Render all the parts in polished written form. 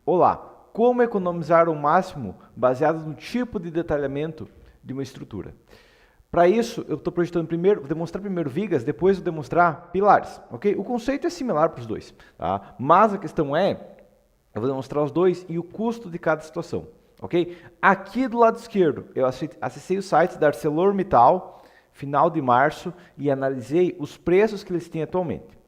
Olá, como economizar o máximo baseado no tipo de detalhamento de uma estrutura? Para isso, eu estou projetando primeiro, vou demonstrar primeiro vigas, depois vou demonstrar pilares, ok? O conceito é similar para os dois, tá? Mas a questão é, eu vou demonstrar os dois e o custo de cada situação, ok? Aqui do lado esquerdo, eu acessei o site da ArcelorMittal, final de março, e analisei os preços que eles têm atualmente.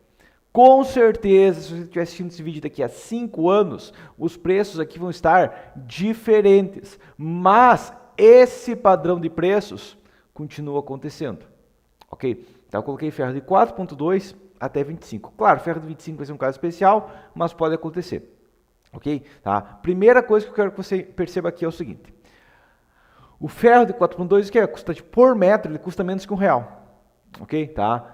Com certeza, se você estiver assistindo esse vídeo daqui a 5 anos, os preços aqui vão estar diferentes. Mas esse padrão de preços continua acontecendo. Ok? Então eu coloquei ferro de 4.2 até 25. Claro, ferro de 25 vai ser um caso especial, mas pode acontecer. Ok? Tá? Primeira coisa que eu quero que você perceba aqui é o seguinte. O ferro de 4.2, que é? Custa por metro, ele custa menos que R$1. Ok? Tá?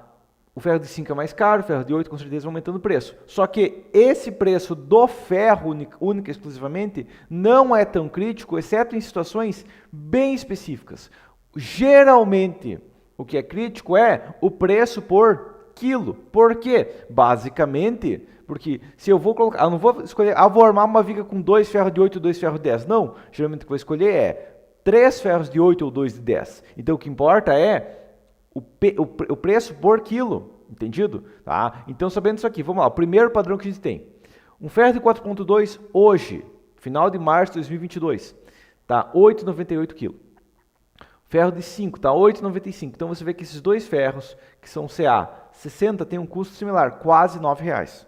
O ferro de 5 é mais caro, o ferro de 8 com certeza vai aumentando o preço. Só que esse preço do ferro, única e exclusivamente, não é tão crítico, exceto em situações bem específicas. Geralmente, o que é crítico é o preço por quilo. Por quê? Basicamente, porque se eu vou colocar, eu não vou escolher, vou armar uma viga com 2 ferros de 8 e 2 ferros de 10. Não, geralmente o que eu vou escolher é 3 ferros de 8 ou 2 de 10. Então o que importa é o preço por quilo, entendido? Tá? Então, sabendo isso aqui, vamos lá, o primeiro padrão que a gente tem. Um ferro de 4.2 hoje, final de março de 2022, tá 8,98 kg. Ferro de 5 tá 8,95. Então você vê que esses dois ferros, que são CA 60, tem um custo similar, quase R$9.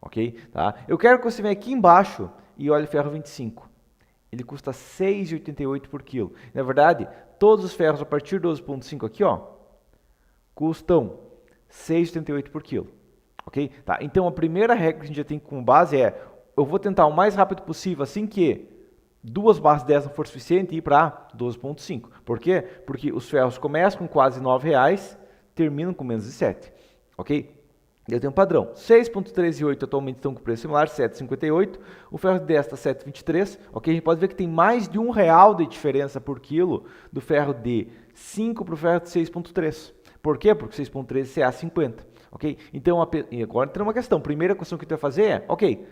Ok? Tá? Eu quero que você venha aqui embaixo e olhe o ferro 25. Ele custa 6,88 por quilo. Na verdade, todos os ferros a partir do 12,5 aqui, ó, custam 6,78 por quilo. Ok? Tá? Então a primeira regra que a gente já tem como base é: eu vou tentar o mais rápido possível, assim que 2 barras 10 não for suficiente, ir para 12,5. Por quê? Porque os ferros começam com quase R$9, terminam com menos de 7. Ok? Eu tenho um padrão. 6,38 atualmente estão com preço similar, 7,58. O ferro de 10 está 7,23. Ok? A gente pode ver que tem mais de R$1 de diferença por quilo do ferro de 5 para o ferro de 6,3. Por quê? Porque 6,13 é CA50. Ok? Então, agora tem uma questão. Primeira questão que a gente vai fazer é, ok,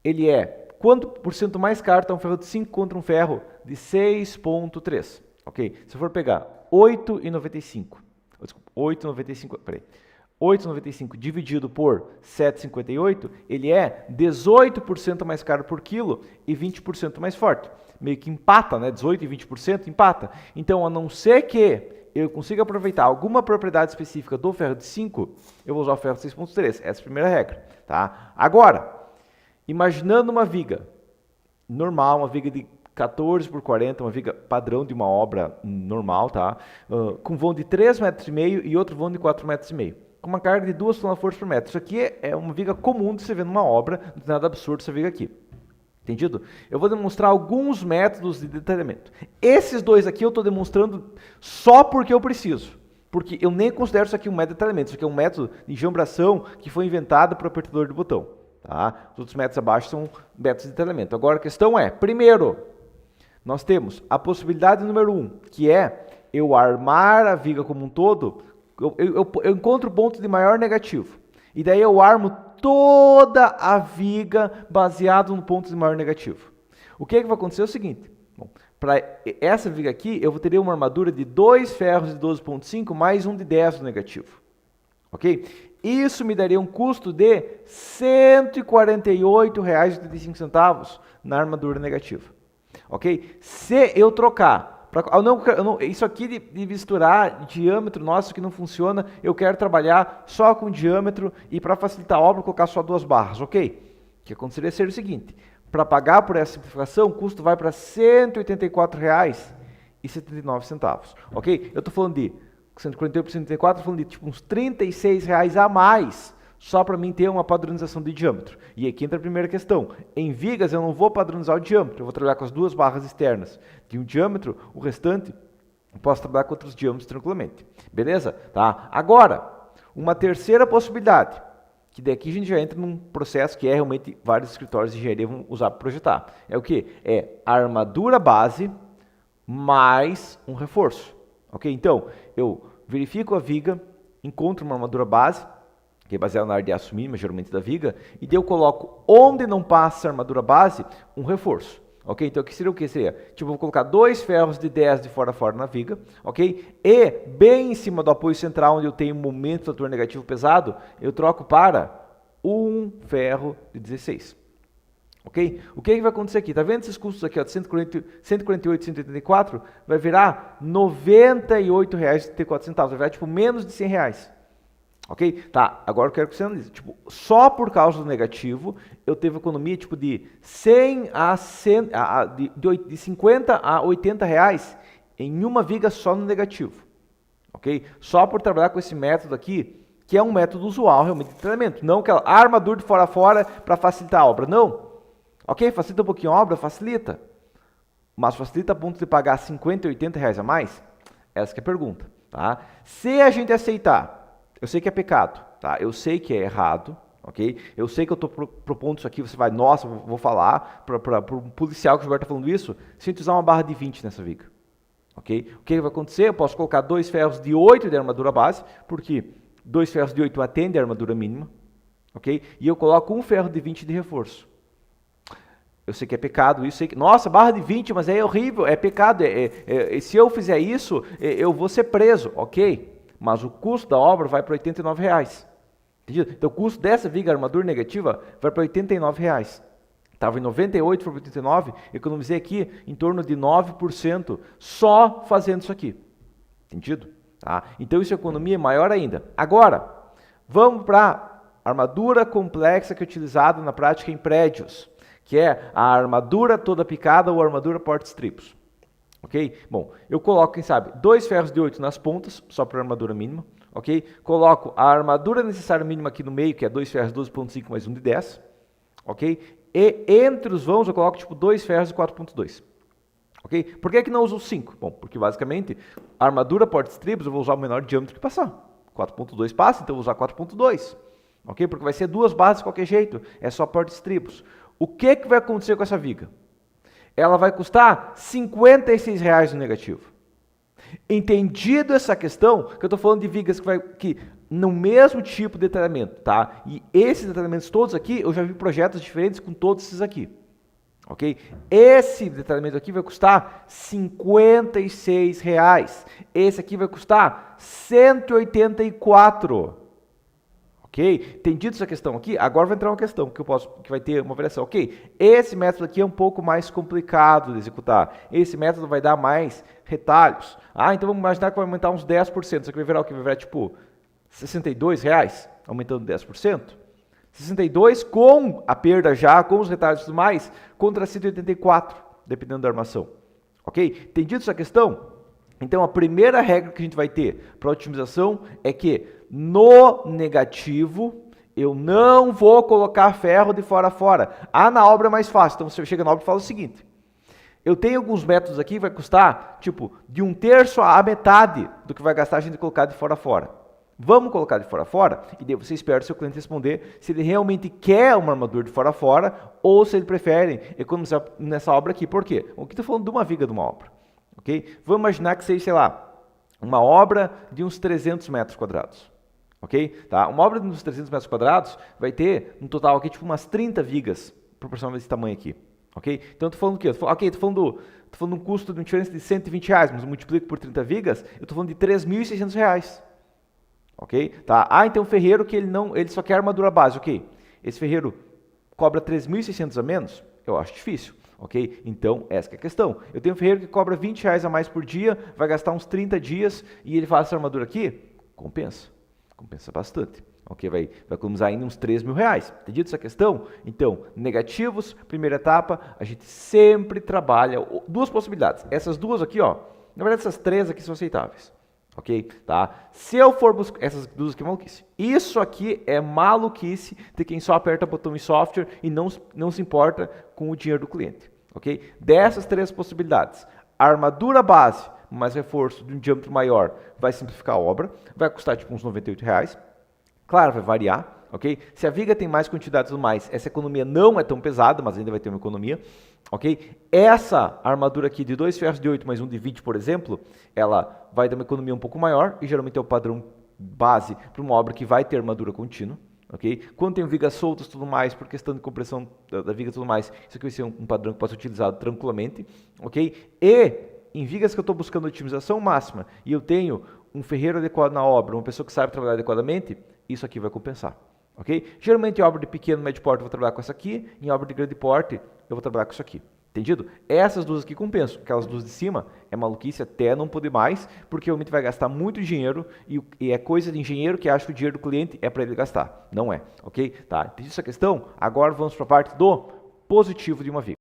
ele é quanto por cento mais caro está um ferro de 5 contra um ferro de 6,3? Ok? Se eu for pegar 8,95, desculpa, 8,95, peraí. 8,95 dividido por 7,58, ele é 18% mais caro por quilo e 20% mais forte. Meio que empata, né? 18% e 20% empata. Então, a não ser que eu consiga aproveitar alguma propriedade específica do ferro de 5, eu vou usar o ferro de 6,3. Essa é a primeira regra. Tá? Agora, imaginando uma viga normal, uma viga de 14 por 40, uma viga padrão de uma obra normal, tá? Com vão de 3,5 metros e outro vão de 4,5 metros. Com uma carga de 2 toneladas por metro. Isso aqui é uma viga comum de você ver numa obra, não tem nada absurdo essa viga aqui. Entendido? Eu vou demonstrar alguns métodos de detalhamento. Esses dois aqui eu estou demonstrando só porque eu preciso. Porque eu nem considero isso aqui um método de detalhamento. Isso aqui é um método de enjambração que foi inventado para o apertador de botão. Tá? Os outros métodos abaixo são métodos de detalhamento. Agora a questão é, primeiro, nós temos a possibilidade número 1, que é eu armar a viga como um todo. Eu encontro ponto de maior negativo. E daí eu armo toda a viga baseado no ponto de maior negativo. O que vai acontecer é o seguinte. Para essa viga aqui, eu teria uma armadura de 2 ferros de 12,5 mais um de 10 no negativo. Ok? Isso me daria um custo de R$ 148,85 na armadura negativa. Ok? Se eu trocar... isso aqui de misturar diâmetro, nossa, que não funciona, eu quero trabalhar só com diâmetro e para facilitar a obra, colocar só 2 barras, ok? O que aconteceria seria o seguinte, para pagar por essa simplificação, o custo vai para R$ 184,79, ok? Eu estou falando de 148 por 184, estou falando de tipo uns R$ 36 a mais, só para mim ter uma padronização de diâmetro. E aqui entra a primeira questão. Em vigas eu não vou padronizar o diâmetro, eu vou trabalhar com as 2 barras externas de um diâmetro, o restante eu posso trabalhar com outros diâmetros tranquilamente. Beleza? Tá? Agora, uma terceira possibilidade, que daqui a gente já entra num processo que é realmente vários escritórios de engenharia vão usar para projetar. É o que? É a armadura base mais um reforço. Ok? Então, eu verifico a viga, encontro uma armadura base, que é baseado na área de aço mínima, geralmente da viga, e daí eu coloco onde não passa a armadura base, um reforço. Ok? Então aqui seria o que? Seria, tipo, eu vou colocar 2 ferros de 10 de fora a fora na viga, ok? E bem em cima do apoio central, onde eu tenho um momento de ator negativo pesado, eu troco para um ferro de 16. Ok? O que vai acontecer aqui? Tá vendo esses custos aqui, ó, de 148, 184? Vai virar R$ 98,34, vai virar tipo menos de R$ 100. Ok? Tá, agora eu quero que você analise. Tipo, só por causa do negativo, eu teve economia tipo de 100 a 100, de 50 a 80 reais em uma viga só no negativo. Ok? Só por trabalhar com esse método aqui, que é um método usual realmente de treinamento. Não aquela armadura de fora a fora para facilitar a obra. Não. Ok? Facilita um pouquinho a obra? Facilita. Mas facilita a ponto de pagar 50 e 80 reais a mais? Essa que é a pergunta. Tá? Se a gente aceitar, eu sei que é pecado, tá? Eu sei que é errado, ok? Eu sei que eu estou propondo isso aqui, você vai, nossa, vou falar para um policial que o Gilberto está falando isso, se a gente usar uma barra de 20 nessa viga, ok? O que vai acontecer? Eu posso colocar 2 ferros de 8 de armadura base, porque 2 ferros de 8 atende a armadura mínima, ok? E eu coloco um ferro de 20 de reforço. Eu sei que é pecado isso, sei que, nossa, barra de 20, mas é horrível, é pecado, se eu fizer isso, eu vou ser preso, ok? Mas o custo da obra vai para R$ 89,00. Entendido? Então o custo dessa viga armadura negativa vai para R$ 89,00. Estava em 98, foi para 89, economizei aqui em torno de 9% só fazendo isso aqui. Entendido? Tá? Então isso é economia maior ainda. Agora, vamos para a armadura complexa que é utilizada na prática em prédios, que é a armadura toda picada ou armadura portes triplos. Ok? Bom, eu coloco, quem sabe, 2 ferros de 8 nas pontas, só para armadura mínima. Ok? Coloco a armadura necessária mínima aqui no meio, que é 2 ferros de 12,5 mais 1 de 10. Ok? E entre os vãos eu coloco tipo 2 ferros de 4,2. Ok? Por que não uso 5? Bom, porque basicamente a armadura portes triplos eu vou usar o menor diâmetro que passar. 4,2 passa, então eu vou usar 4,2. Ok? Porque vai ser 2 barras de qualquer jeito, é só portes triplos. O que vai acontecer com essa viga? Ela vai custar R$ 56,00 no negativo. Entendido essa questão, que eu estou falando de vigas que no mesmo tipo de detalhamento, tá? E esses detalhamentos todos aqui, eu já vi projetos diferentes com todos esses aqui. Ok? Esse detalhamento aqui vai custar R$ 56,00. Esse aqui vai custar R$ 184,00. Ok? Entendido essa questão aqui? Agora vai entrar uma questão que vai ter uma variação. Ok, esse método aqui é um pouco mais complicado de executar. Esse método vai dar mais retalhos. Então vamos imaginar que vai aumentar uns 10%. Isso aqui vai virar o que? Vai virar tipo R$ 62,00, aumentando 10%. 62 com a perda já, com os retalhos e tudo mais, contra 184, dependendo da armação. Ok? Entendido essa questão? Então a primeira regra que a gente vai ter para otimização é que no negativo eu não vou colocar ferro de fora a fora. Na obra é mais fácil. Então você chega na obra e fala o seguinte: eu tenho alguns métodos aqui que vai custar tipo de 1/3 à metade do que vai gastar a gente colocar de fora a fora. Vamos colocar de fora a fora e daí você espera o seu cliente responder se ele realmente quer uma armadura de fora a fora ou se ele prefere economizar nessa obra aqui. Por quê? Aqui estou falando de uma viga de uma obra. Okay? Vamos imaginar que seja, sei lá, uma obra de uns 300 metros quadrados. Ok? Tá? Uma obra de uns 300 metros quadrados vai ter, no total, aqui, tipo umas 30 vigas, proporcionalmente desse tamanho aqui. Ok? Então, eu estou falando do quê? Estou falando de um custo de uma diferença de R$ 120, mas eu multiplico por 30 vigas, eu estou falando de R$ 3.600. Ok? Tá? Então o ferreiro que ele só quer armadura base. Ok? Esse ferreiro cobra 3.600 a menos? Eu acho difícil. Ok? Então, essa é a questão. Eu tenho um ferreiro que cobra R$ 20 a mais por dia, vai gastar uns 30 dias e ele faz essa armadura aqui? Compensa. Compensa bastante. Ok? Vai economizar ainda uns R$ 3.000. Entendido essa questão? Então, negativos, primeira etapa, a gente sempre trabalha duas possibilidades. Essas duas aqui, ó, na verdade essas três aqui são aceitáveis. Ok? Tá? Se eu for buscar essas duas aqui é maluquice. Isso aqui é maluquice de quem só aperta botão em software e não se importa com o dinheiro do cliente. Ok? Dessas três possibilidades, a armadura base mais reforço de um diâmetro maior vai simplificar a obra, vai custar tipo uns R$ 98,00. Claro, vai variar, ok? Se a viga tem mais quantidade e tudo mais, essa economia não é tão pesada, mas ainda vai ter uma economia, ok? Essa armadura aqui de 2 ferros de 8 mais um de 20, por exemplo, ela vai dar uma economia um pouco maior e geralmente é o padrão base para uma obra que vai ter armadura contínua. Okay? Quando tem vigas soltas e tudo mais, por questão de compressão da viga e tudo mais, isso aqui vai ser um padrão que pode ser utilizado tranquilamente. Okay? E em vigas que eu estou buscando otimização máxima e eu tenho um ferreiro adequado na obra, uma pessoa que sabe trabalhar adequadamente, isso aqui vai compensar. Okay? Geralmente em obra de pequeno, médio porte eu vou trabalhar com essa aqui, em obra de grande porte eu vou trabalhar com isso aqui. Entendido? Essas duas aqui compensam. Aquelas duas de cima é maluquice até não poder mais, porque realmente vai gastar muito dinheiro e é coisa de engenheiro que acha que o dinheiro do cliente é para ele gastar. Não é, ok? Tá, entendi essa questão? Agora vamos para a parte do positivo de uma viga.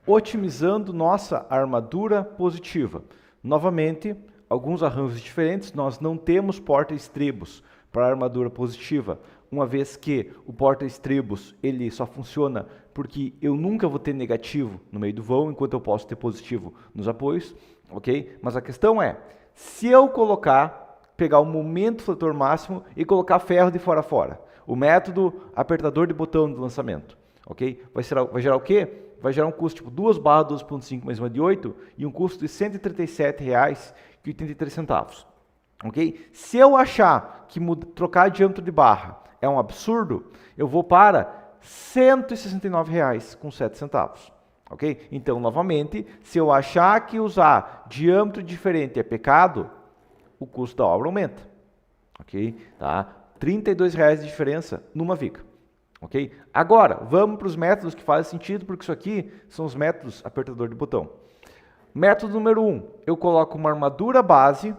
Otimizando nossa armadura positiva. Novamente, alguns arranjos diferentes, nós não temos porta-estribos para a armadura positiva, uma vez que o porta-estribos ele só funciona porque eu nunca vou ter negativo no meio do vão, enquanto eu posso ter positivo nos apoios, ok? Mas a questão é, se eu pegar o momento fletor máximo e colocar ferro de fora a fora, o método apertador de botão de lançamento, ok? Vai gerar o quê? Vai gerar um custo tipo 2 barra 12.5 mais uma de 8 e um custo de R$ 137,83. Ok? Se eu achar que trocar diâmetro de barra é um absurdo, eu vou para R$ 169,07. Ok? Então, novamente, se eu achar que usar diâmetro diferente é pecado, o custo da obra aumenta. Ok? Tá? R$ 32,00 de diferença numa viga. Ok? Agora, vamos para os métodos que fazem sentido, porque isso aqui são os métodos apertador de botão. Método número 1, eu coloco uma armadura base,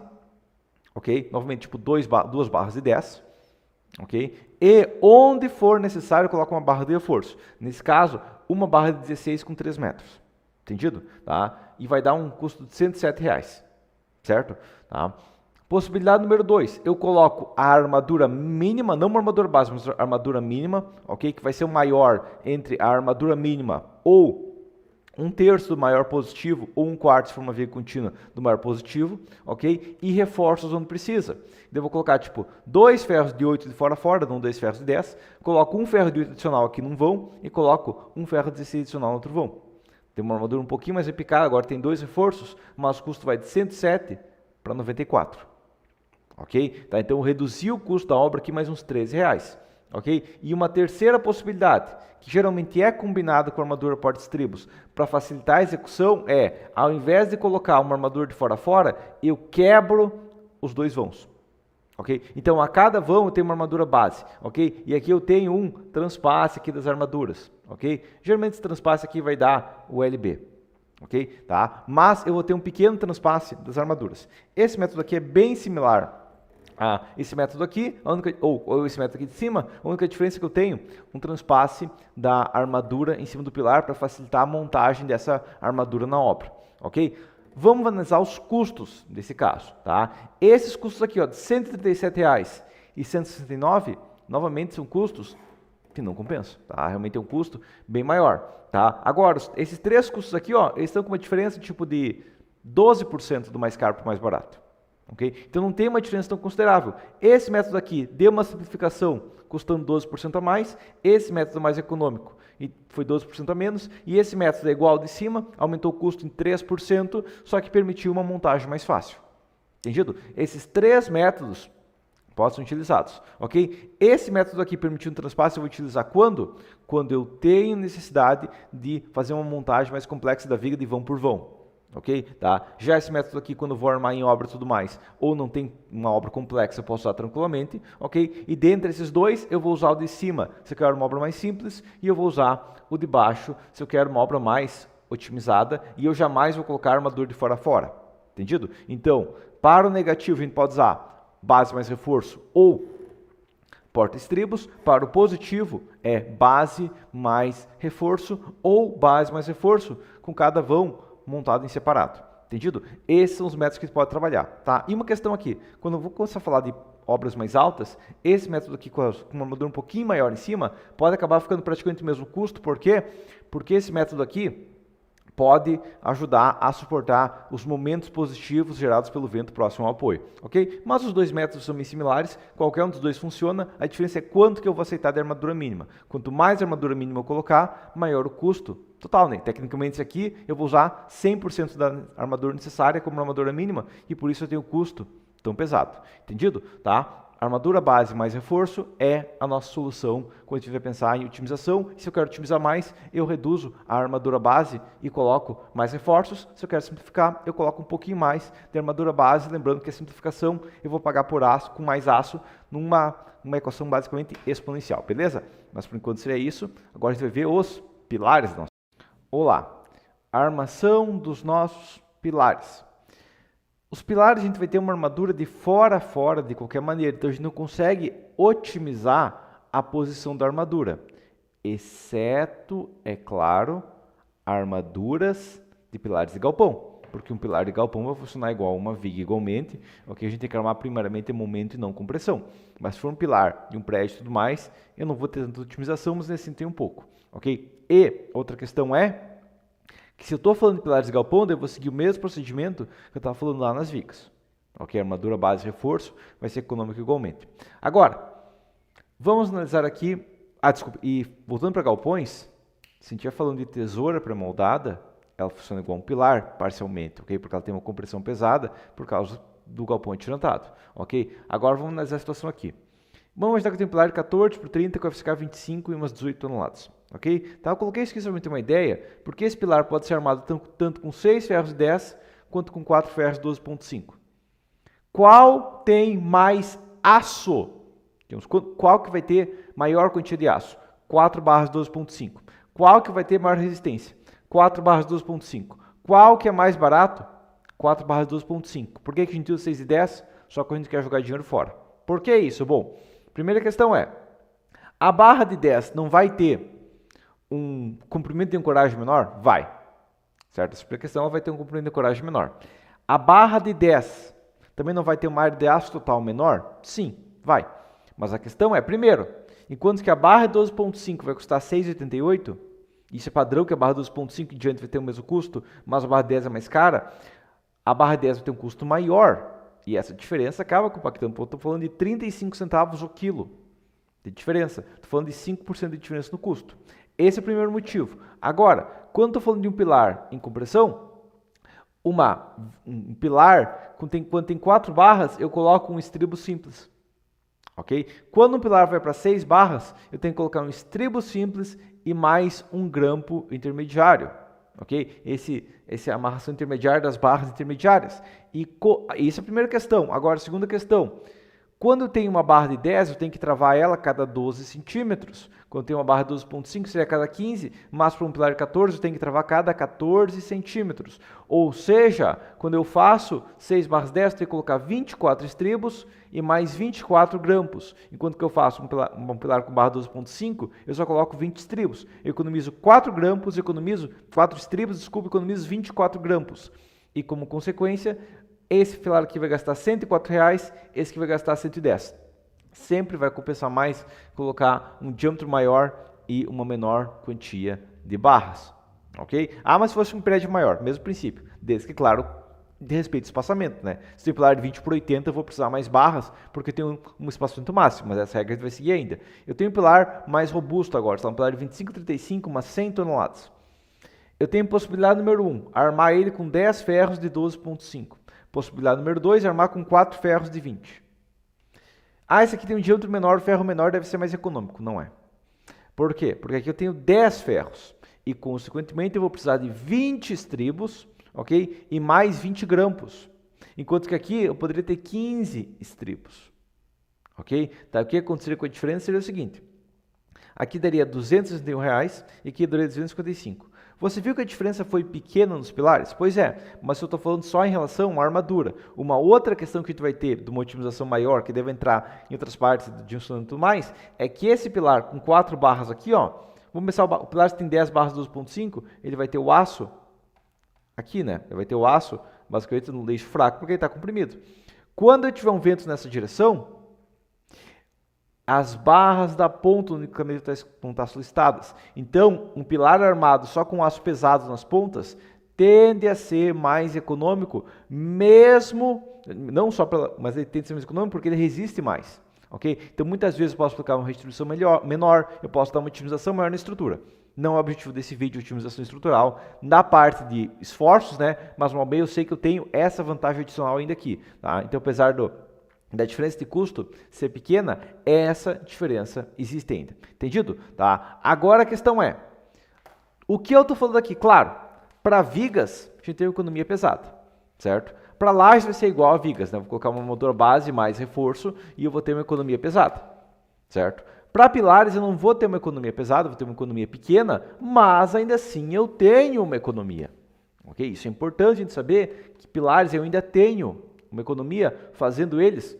ok? Novamente, tipo 2 barras de 10, ok? E onde for necessário, eu coloco uma barra de reforço. Nesse caso, uma barra de 16 com 3 metros. Entendido? Tá? E vai dar um custo de R$ 107,00, certo? Tá? Possibilidade número 2, eu coloco a armadura mínima, não uma armadura base, mas a armadura mínima, ok? Que vai ser o maior entre a armadura mínima ou 1/3 do maior positivo ou 1/4 se for uma viga contínua do maior positivo, ok? E reforços onde precisa. Eu vou colocar tipo 2 ferros de 8 de fora a fora, não 2 ferros de 10, coloco um ferro de 8 adicional aqui num vão e coloco um ferro de 16 adicional no outro vão. Tem uma armadura um pouquinho mais repicada, agora tem 2 reforços, mas o custo vai de 107 para 94. Ok? Tá, então eu reduzi o custo da obra aqui mais uns R$ 13,00. Ok? E uma terceira possibilidade, que geralmente é combinada com a armadura porta-estribos para facilitar a execução, é, ao invés de colocar uma armadura de fora a fora, eu quebro os dois vãos. Ok? Então, a cada vão eu tenho uma armadura base. Ok? E aqui eu tenho um transpasse aqui das armaduras. Ok? Geralmente esse transpasse aqui vai dar o LB. Ok? Tá? Mas eu vou ter um pequeno transpasse das armaduras. Esse método aqui é bem similar esse método aqui, ou esse método aqui de cima, a única diferença que eu tenho, um transpasse da armadura em cima do pilar para facilitar a montagem dessa armadura na obra, ok? Vamos analisar os custos desse caso, tá? Esses custos aqui, ó, de R$ 137,00 e R$ 169,00, novamente são custos que não compensam, tá? Realmente é um custo bem maior, tá? Agora, esses três custos aqui, ó, eles estão com uma diferença tipo de 12% do mais caro para o mais barato. Okay? Então não tem uma diferença tão considerável. Esse método aqui deu uma simplificação custando 12% a mais, esse método mais econômico e foi 12% a menos, e esse método é igual ao de cima, aumentou o custo em 3%, só que permitiu uma montagem mais fácil. Entendido? Esses três métodos podem ser utilizados. Ok? Esse método aqui permitindo um transpasse eu vou utilizar quando? Quando eu tenho necessidade de fazer uma montagem mais complexa da viga de vão por vão. Ok? Tá? Já esse método aqui, quando eu vou armar em obra e tudo mais, ou não tem uma obra complexa, eu posso usar tranquilamente, ok? E dentre esses dois, eu vou usar o de cima se eu quero uma obra mais simples, e eu vou usar o de baixo se eu quero uma obra mais otimizada, e eu jamais vou colocar armadura de fora a fora. Entendido? Então, para o negativo, a gente pode usar base mais reforço ou porta-estribos. Para o positivo, é base mais reforço ou base mais reforço com cada vão montado em separado, entendido? Esses são os métodos que você pode trabalhar, tá? E uma questão aqui, quando eu vou começar a falar de obras mais altas, esse método aqui com uma armadura um pouquinho maior em cima, pode acabar ficando praticamente o mesmo custo, por quê? Porque esse método aqui pode ajudar a suportar os momentos positivos gerados pelo vento próximo ao apoio, ok? Mas os dois métodos são bem similares, qualquer um dos dois funciona, a diferença é quanto que eu vou aceitar de armadura mínima. Quanto mais armadura mínima eu colocar, maior o custo total, né? Tecnicamente, isso aqui eu vou usar 100% da armadura necessária como armadura mínima e por isso eu tenho custo tão pesado, entendido? Tá? armadura base mais reforço é a nossa solução quando a gente vai pensar em otimização. Se eu quero otimizar mais, eu reduzo a armadura base e coloco mais reforços. Se eu quero simplificar, eu coloco um pouquinho mais de armadura base, lembrando que a simplificação eu vou pagar por aço, com mais aço, numa equação basicamente exponencial, beleza? Mas por enquanto seria isso. Agora a gente vai ver os pilares da nossa. Olá, a armação dos nossos pilares. Os pilares a gente vai ter uma armadura de fora a fora de qualquer maneira, então a gente não consegue otimizar a posição da armadura, exceto, é claro, armaduras de pilares de galpão, porque um pilar de galpão vai funcionar igual a uma viga igualmente, ok? A gente tem que armar primeiramente momento e não compressão, mas se for um pilar de um prédio e tudo mais, eu não vou ter tanta otimização, mas nesse tem um pouco, ok? E outra questão é que se eu estou falando de pilares de galpão, eu vou seguir o mesmo procedimento que eu estava falando lá nas vigas. Ok? Armadura, base, reforço, vai ser econômico igualmente. Agora, vamos analisar aqui, desculpa, e voltando para galpões, se a gente estiver falando de tesoura pré-moldada, ela funciona igual um pilar, parcialmente, ok? Porque ela tem uma compressão pesada por causa do galpão atirantado, ok? Agora vamos analisar a situação aqui. Vamos imaginar que eu tenho um pilar de 14 por 30 que vai ficar 25 e umas 18 toneladas. Ok? Tá, eu coloquei isso aqui só para ter uma ideia, porque esse pilar pode ser armado tanto com 6 ferros de 10 quanto com 4 ferros de 12,5. Qual tem mais aço? Qual que vai ter maior quantia de aço? 4 barras de 12,5. Qual que vai ter maior resistência? 4 barras de 12,5. Qual que é mais barato? 4 barras de 12,5. Por que a gente usa 6 e 10? Só quando a gente quer jogar dinheiro fora. Por que isso? Bom, primeira questão é, a barra de 10 não vai ter um comprimento de ancoragem menor? Vai. Certo? Essa primeira questão, ela vai ter um comprimento de ancoragem menor. A barra de 10 também não vai ter uma área de aço total menor? Sim, vai. Mas a questão é, primeiro, enquanto que a barra de 12,5 vai custar 6,88, isso é padrão que a barra de 12,5 em diante vai ter o mesmo custo, mas a barra de 10 é mais cara, a barra de 10 vai ter um custo maior. E essa diferença acaba compactando. Estou falando de 35 centavos o quilo de diferença. Estou falando de 5% de diferença no custo. Esse é o primeiro motivo. Agora, quando estou falando de um pilar em compressão, um pilar, quando tem 4 barras, eu coloco um estribo simples. Ok? Quando um pilar vai para 6 barras, eu tenho que colocar um estribo simples e mais um grampo intermediário. Ok? Essa é a amarração intermediária das barras intermediárias. Isso é a primeira questão. Agora, a segunda questão. Quando eu tenho uma barra de 10, eu tenho que travar ela a cada 12 centímetros. Quando eu tenho uma barra de 12,5, seria a cada 15, mas para um pilar de 14, eu tenho que travar a cada 14 centímetros. Ou seja, quando eu faço 6 barras 10, eu tenho que colocar 24 estribos e mais 24 grampos. Enquanto que eu faço um pilar com barra 12,5, eu só coloco 20 estribos. Eu economizo 4 grampos, economizo 24 grampos. E como consequência, esse pilar aqui vai gastar R$104, esse aqui vai gastar 110. Sempre vai compensar mais colocar um diâmetro maior e uma menor quantia de barras. Ok? Mas se fosse um prédio maior, mesmo princípio. Desde que, claro, de respeito ao espaçamento. Né? Se tem pilar de 20 por 80, eu vou precisar mais barras, porque eu tenho um espaçamento máximo, mas essa regra a gente vai seguir ainda. Eu tenho um pilar mais robusto agora, um pilar de 25 por 35, umas 100 toneladas. Eu tenho possibilidade número 1, armar ele com 10 ferros de 12,5. Possibilidade número 2, armar com 4 ferros de 20. Esse aqui tem um diâmetro menor, o ferro menor deve ser mais econômico. Não é. Por quê? Porque aqui eu tenho 10 ferros e, consequentemente, eu vou precisar de 20 estribos, ok? E mais 20 grampos. Enquanto que aqui eu poderia ter 15 estribos, ok? Tá, o que aconteceria com a diferença seria o seguinte. Aqui daria R$261 e aqui daria 255. Você viu que a diferença foi pequena nos pilares? Pois é, mas eu estou falando só em relação à armadura. Uma outra questão que a gente vai ter de uma otimização maior, que deve entrar em outras partes de instrumento e tudo mais, é que esse pilar com 4 barras aqui, ó, vamos pensar, o pilar tem 10 barras 12,5, ele vai ter o aço aqui, né? Ele vai ter o aço, basicamente, no eixo fraco, porque ele está comprimido. Quando eu tiver um vento nessa direção, as barras da ponta unicamente vão estar solicitadas. Então, um pilar armado só com aço pesado nas pontas tende a ser mais econômico, mesmo, não só mas ele tende a ser mais econômico porque ele resiste mais. Okay? Então, muitas vezes eu posso colocar uma redistribuição menor, eu posso dar uma otimização maior na estrutura. Não é o objetivo desse vídeo de otimização estrutural, na parte de esforços, né? Mas, mal bem, eu sei que eu tenho essa vantagem adicional ainda aqui. Tá? Então, apesar da diferença de custo ser pequena, essa diferença existe ainda. Entendido? Tá? Agora a questão é, o que eu estou falando aqui? Claro, para vigas, a gente tem uma economia pesada, certo? Para lajes vai ser igual a vigas, né? Vou colocar uma motor base mais reforço e eu vou ter uma economia pesada, certo? Para pilares eu não vou ter uma economia pesada, vou ter uma economia pequena, mas ainda assim eu tenho uma economia. Ok? Isso é importante a gente saber que pilares eu ainda tenho uma economia fazendo eles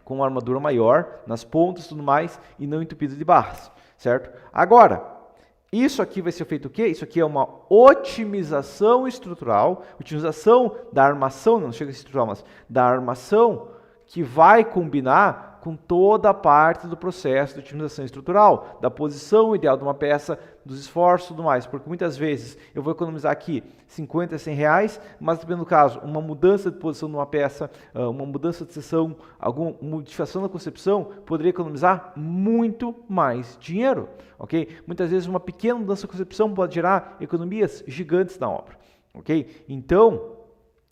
com uma armadura maior nas pontas e tudo mais e não entupido de barras, certo? Agora, isso aqui vai ser feito o quê? Isso aqui é uma otimização estrutural, otimização da armação, não chega a ser estrutural, mas da armação que vai combinar com toda a parte do processo de otimização estrutural, da posição ideal de uma peça, dos esforços e tudo mais, porque muitas vezes eu vou economizar aqui 50, 100 reais, mas dependendo do caso, uma mudança de posição de uma peça, uma mudança de seção, alguma modificação da concepção, poderia economizar muito mais dinheiro, ok? Muitas vezes uma pequena mudança de concepção pode gerar economias gigantes na obra, ok? Então,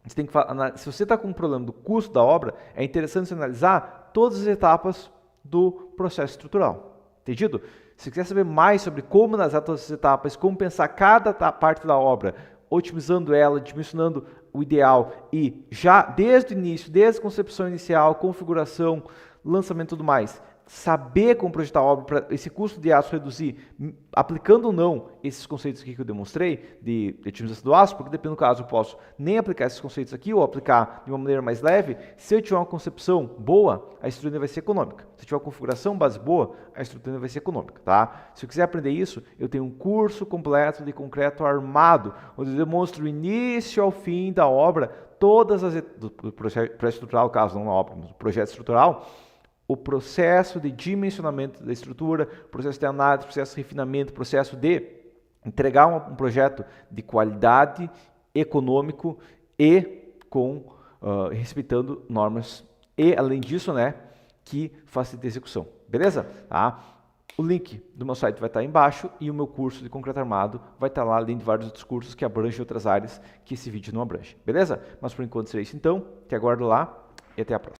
você tem que, se você está com um problema do custo da obra, é interessante você analisar todas as etapas do processo estrutural. Entendido? Se você quiser saber mais sobre como analisar todas as etapas, como pensar cada parte da obra, otimizando ela, dimensionando o ideal e já desde o início, desde a concepção inicial, configuração, lançamento e tudo mais, saber como projetar a obra para esse custo de aço reduzir, aplicando ou não esses conceitos aqui que eu demonstrei de otimização do aço, porque dependendo do caso eu posso nem aplicar esses conceitos aqui ou aplicar de uma maneira mais leve. Se eu tiver uma concepção boa, a estrutura vai ser econômica. Se eu tiver uma configuração base boa, a estrutura vai ser econômica, tá? Se eu quiser aprender isso, eu tenho um curso completo de concreto armado, onde eu demonstro o início ao fim da obra, todas as do projeto estrutural, caso não na obra, mas do projeto estrutural, o processo de dimensionamento da estrutura, processo de análise, processo de refinamento, processo de entregar um projeto de qualidade, econômico e com respeitando normas e, além disso, né, que facilita a execução. Beleza? Tá? O link do meu site vai estar aí embaixo e o meu curso de concreto armado vai estar lá, além de vários outros cursos que abrangem outras áreas que esse vídeo não abrange. Beleza? Mas por enquanto será isso então. Te aguardo lá e até a próxima.